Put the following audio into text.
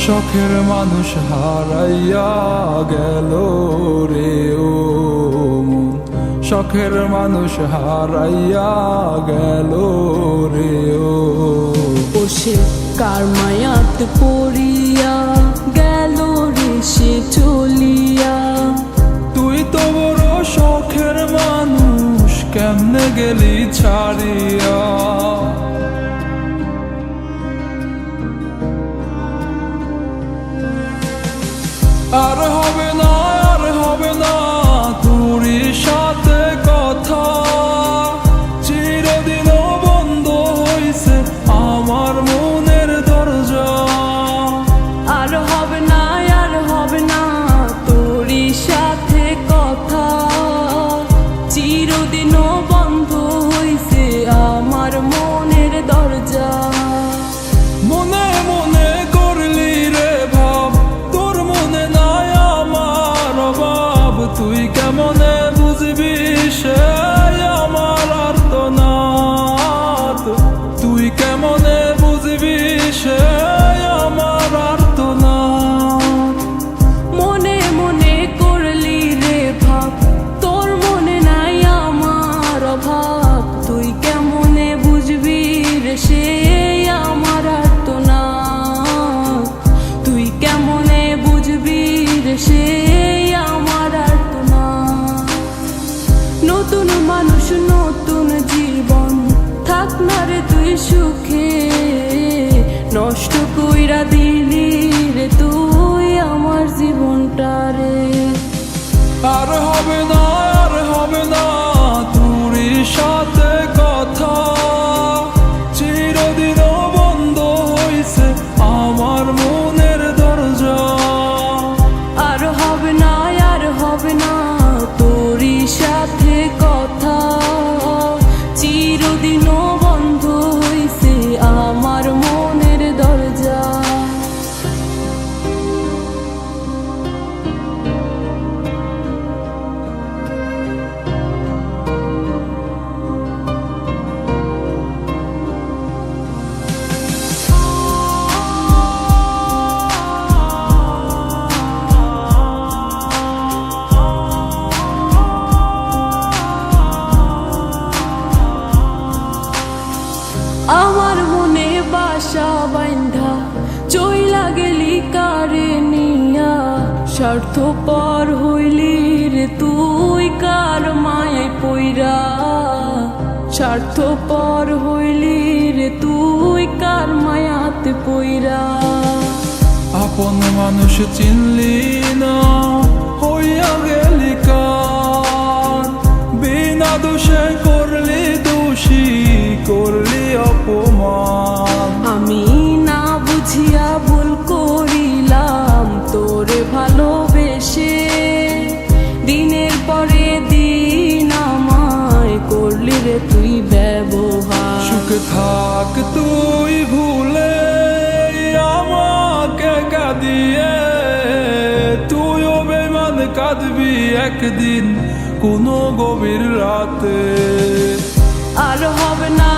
শখের মানুষ হারাইয়া গেল রে ও মন, শখের মানুষ হারাইয়া গেল রে ও। সে কার মায়াত পড়িয়া গেল রে সে চলিয়া। তুই তো বড় শখের মানুষ, কেমনে গেলি ছাড়িয়া। আর হবে না, আর হবে না তোরই সাথে কথা, চিরদিনও বন্ধ হইছে আমার মনের দরজা। আর হবে না, আর হবে না তোরই সাথে কথা, চিরদিনও বন্ধ হইছে আমার মনের দরজা। মনে মনে করলি রে ভাব, তোর মনে নাই আমার অভাব। তুই কেমনে বুঝবি সে আমার আর্তনাদ, তুই কেমনে বুঝবি সে আমার আর্তনাদ। মনে মনে করলি রে ভাব, তোর মনে নাই আমার অভাব। তুই কেমনে বুঝবি রে সে আমার আর্তনাদ, তুই কেমনে বুঝবি রে সে আমার আর্তনাদ। নতুন মানুষ নতুন জীবন, থাক না রে তুই সুখে, নষ্ট কইরা দিলি রে তুই আমার জীবনটা রে। আর হবে না, আর হবে না তোরই সাথে কথা, চিরদিনও বন্ধ হইছে আমার মনের দরজা। আর হবে না, আর হবে না তোরই সাথে কথা, চিরদিনও বন্ধ হইছে আমার মনের দরজা। আমার মনে বাসা বাইন্ধা চইলা গেলি কারে নিয়া, স্বার্থপর হইলি রে তুই কার মায়ায় পইরা। স্বার্থপর হইলি রে তুই কার মায়াতে পইরা। আপন মানুষ চিনলি না, হইয়া গেলি কার। বিনা দোষে করলি দোষী, করলি অপমান। আমি না বুঝিয়া ভুল করিলাম তোরে ভালোবেসে, দিনের পরে দিন আমায় করলি রে তুই ব্যবহার। সুখে থাক তুই ভুলে আমাকে কাঁদিয়ে, তুইও বেমান কাঁদবি একদিন কোনো গভীর রাতে। আর হবে না,